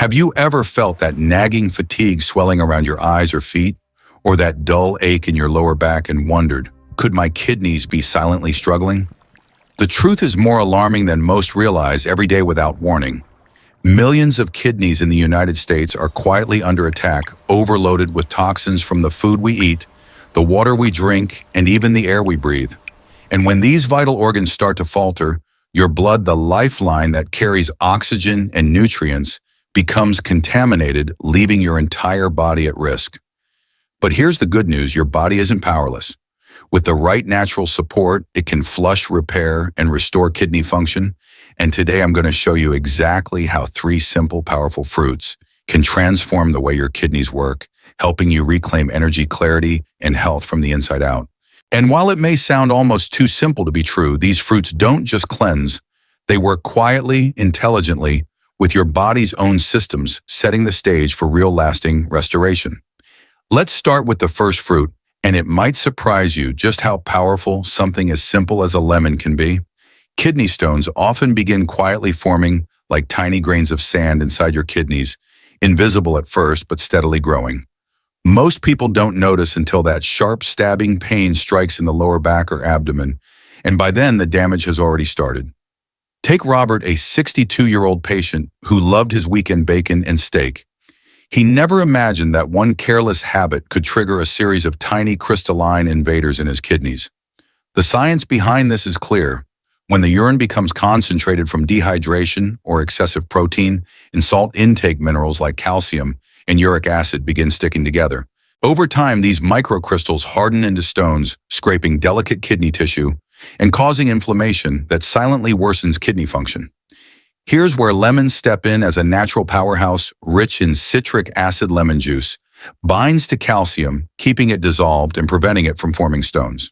Have you ever felt that nagging fatigue swelling around your eyes or feet, or that dull ache in your lower back and wondered, could my kidneys be silently struggling? The truth is more alarming than most realize every day without warning. Millions of kidneys in the United States are quietly under attack, overloaded with toxins from the food we eat, the water we drink, and even the air we breathe. And when these vital organs start to falter, your blood, the lifeline that carries oxygen and nutrients, becomes contaminated, leaving your entire body at risk. But here's the good news, your body isn't powerless. With the right natural support, it can flush, repair, and restore kidney function. And today I'm going to show you exactly how 3 simple, powerful fruits can transform the way your kidneys work, helping you reclaim energy, clarity, and health from the inside out. And while it may sound almost too simple to be true, these fruits don't just cleanse, they work quietly, intelligently, with your body's own systems, setting the stage for real lasting restoration. Let's start with the first fruit, and it might surprise you just how powerful something as simple as a lemon can be. Kidney stones often begin quietly forming like tiny grains of sand inside your kidneys, invisible at first but steadily growing. Most people don't notice until that sharp stabbing pain strikes in the lower back or abdomen, and by then the damage has already started. Take Robert, a 62-year-old patient who loved his weekend bacon and steak. He never imagined that one careless habit could trigger a series of tiny crystalline invaders in his kidneys. The science behind this is clear. When the urine becomes concentrated from dehydration or excessive protein, and salt intake minerals like calcium and uric acid begin sticking together. Over time, these microcrystals harden into stones, scraping delicate kidney tissue and causing inflammation that silently worsens kidney function. Here's where lemons step in as a natural powerhouse rich in citric acid. Lemon juice binds to calcium, keeping it dissolved and preventing it from forming stones.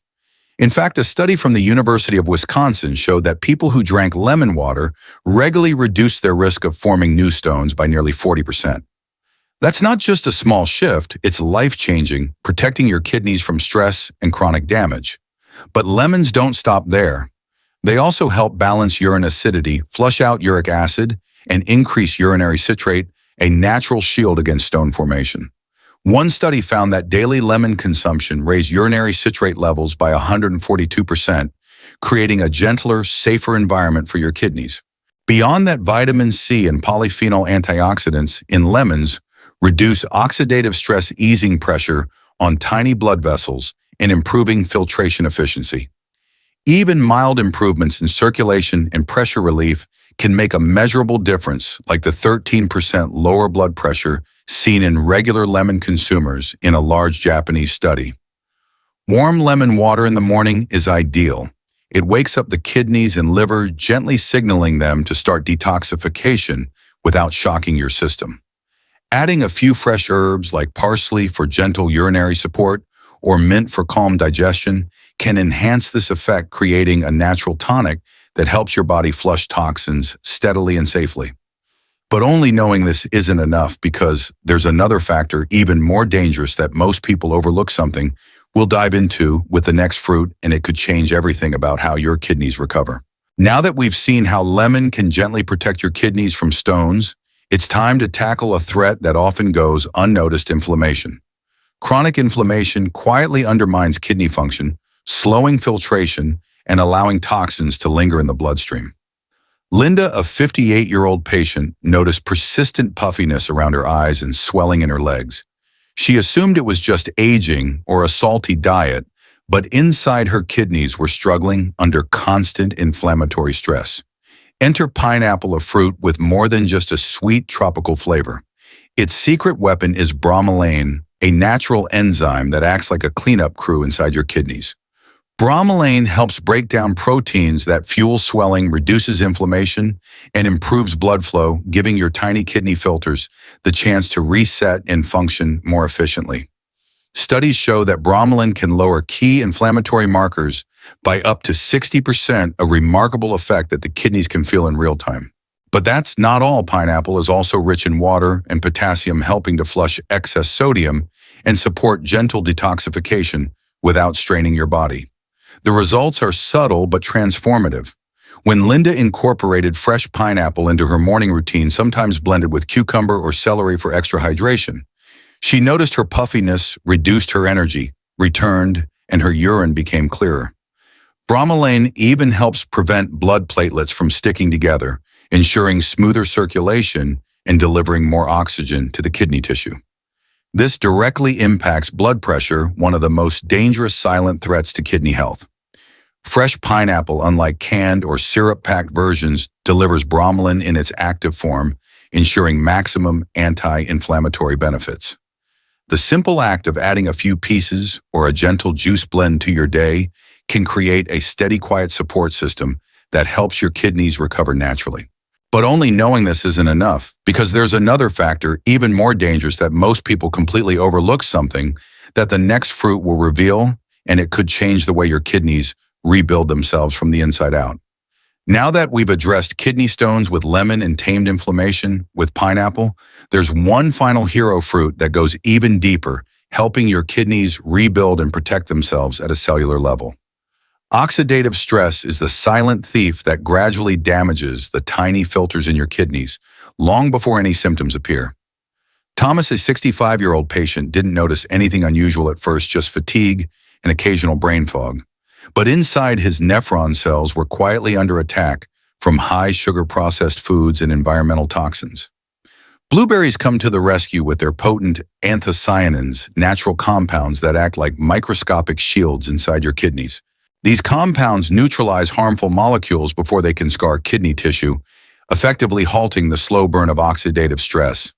In fact, a study from the University of Wisconsin showed that people who drank lemon water regularly reduced their risk of forming new stones by nearly 40%. That's not just a small shift, it's life-changing, protecting your kidneys from stress and chronic damage. But lemons don't stop there. They also help balance urine acidity, flush out uric acid, and increase urinary citrate, a natural shield against stone formation. One study found that daily lemon consumption raised urinary citrate levels by 142%, creating a gentler, safer environment for your kidneys. Beyond that, vitamin C and polyphenol antioxidants in lemons reduce oxidative stress, easing pressure on tiny blood vessels and improving filtration efficiency. Even mild improvements in circulation and pressure relief can make a measurable difference, like the 13% lower blood pressure seen in regular lemon consumers in a large Japanese study. Warm lemon water in the morning is ideal. It wakes up the kidneys and liver, gently signaling them to start detoxification without shocking your system. Adding a few fresh herbs like parsley for gentle urinary support or mint for calm digestion can enhance this effect, creating a natural tonic that helps your body flush toxins steadily and safely. But only knowing this isn't enough, because there's another factor even more dangerous that most people overlook, something we'll dive into with the next fruit, and it could change everything about how your kidneys recover. Now that we've seen how lemon can gently protect your kidneys from stones, it's time to tackle a threat that often goes unnoticed: inflammation. Chronic inflammation quietly undermines kidney function, slowing filtration and allowing toxins to linger in the bloodstream. Linda, a 58-year-old patient, noticed persistent puffiness around her eyes and swelling in her legs. She assumed it was just aging or a salty diet, but inside her kidneys were struggling under constant inflammatory stress. Enter pineapple, a fruit with more than just a sweet tropical flavor. Its secret weapon is bromelain, a natural enzyme that acts like a cleanup crew inside your kidneys. Bromelain helps break down proteins that fuel swelling, reduces inflammation, and improves blood flow, giving your tiny kidney filters the chance to reset and function more efficiently. Studies show that bromelain can lower key inflammatory markers by up to 60%, a remarkable effect that the kidneys can feel in real time. But that's not all. Pineapple is also rich in water and potassium, helping to flush excess sodium and support gentle detoxification without straining your body. The results are subtle but transformative. When Linda incorporated fresh pineapple into her morning routine, sometimes blended with cucumber or celery for extra hydration, she noticed her puffiness reduced, her energy returned, and her urine became clearer. Bromelain even helps prevent blood platelets from sticking together, ensuring smoother circulation and delivering more oxygen to the kidney tissue. This directly impacts blood pressure, one of the most dangerous silent threats to kidney health. Fresh pineapple, unlike canned or syrup-packed versions, delivers bromelain in its active form, ensuring maximum anti-inflammatory benefits. The simple act of adding a few pieces or a gentle juice blend to your day can create a steady, quiet support system that helps your kidneys recover naturally. But only knowing this isn't enough, because there's another factor even more dangerous that most people completely overlook, something that the next fruit will reveal, and it could change the way your kidneys rebuild themselves from the inside out. Now that we've addressed kidney stones with lemon and tamed inflammation with pineapple, there's one final hero fruit that goes even deeper, helping your kidneys rebuild and protect themselves at a cellular level. Oxidative stress is the silent thief that gradually damages the tiny filters in your kidneys long before any symptoms appear. Thomas, a 65-year-old patient, didn't notice anything unusual at first, just fatigue and occasional brain fog. But inside, his nephron cells were quietly under attack from high-sugar processed foods and environmental toxins. Blueberries come to the rescue with their potent anthocyanins, natural compounds that act like microscopic shields inside your kidneys. These compounds neutralize harmful molecules before they can scar kidney tissue, effectively halting the slow burn of oxidative stress.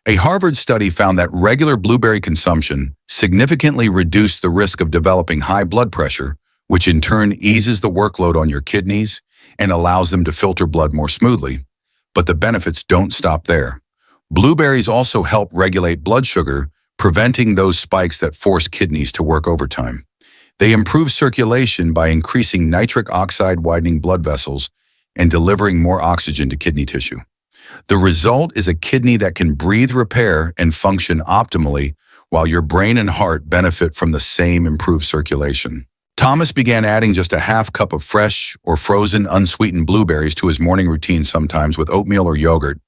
A Harvard study found that regular blueberry consumption significantly reduced the risk of developing high blood pressure, which in turn eases the workload on your kidneys and allows them to filter blood more smoothly. But the benefits don't stop there. Blueberries also help regulate blood sugar, preventing those spikes that force kidneys to work overtime. They improve circulation by increasing nitric oxide, widening blood vessels, and delivering more oxygen to kidney tissue. The result is a kidney that can breathe, repair, and function optimally, while your brain and heart benefit from the same improved circulation. Thomas began adding just a half cup of fresh or frozen unsweetened blueberries to his morning routine, sometimes with oatmeal or yogurt,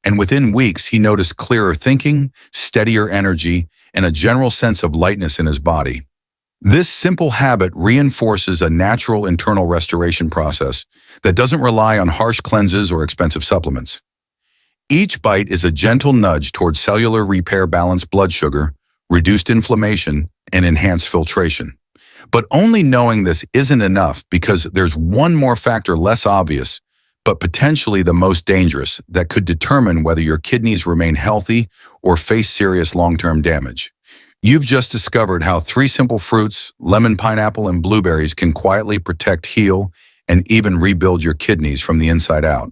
and within weeks he noticed clearer thinking, steadier energy, and a general sense of lightness in his body. This simple habit reinforces a natural internal restoration process that doesn't rely on harsh cleanses or expensive supplements. Each bite is a gentle nudge toward cellular repair, balanced blood sugar, reduced inflammation, and enhanced filtration. But only knowing this isn't enough, because there's one more factor, less obvious, but potentially the most dangerous, that could determine whether your kidneys remain healthy or face serious long-term damage. You've just discovered how 3 simple fruits, lemon, pineapple, and blueberries, can quietly protect, heal, and even rebuild your kidneys from the inside out.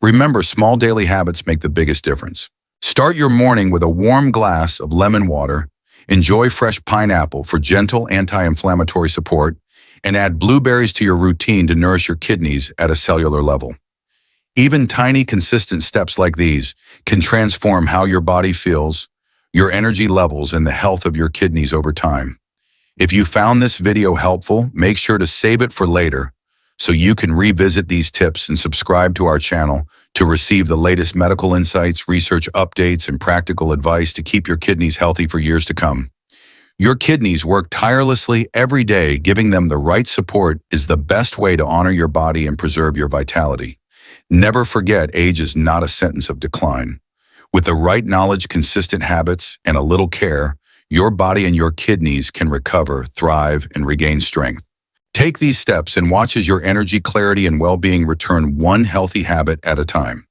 Remember, small daily habits make the biggest difference. Start your morning with a warm glass of lemon water, enjoy fresh pineapple for gentle anti-inflammatory support, and add blueberries to your routine to nourish your kidneys at a cellular level. Even tiny, consistent steps like these can transform how your body feels, your energy levels, and the health of your kidneys over time. If you found this video helpful, make sure to save it for later so you can revisit these tips, and subscribe to our channel to receive the latest medical insights, research updates, and practical advice to keep your kidneys healthy for years to come. Your kidneys work tirelessly every day. Giving them the right support is the best way to honor your body and preserve your vitality. Never forget, age is not a sentence of decline. With the right knowledge, consistent habits, and a little care, your body and your kidneys can recover, thrive, and regain strength. Take these steps and watch as your energy, clarity, and well-being return, one healthy habit at a time.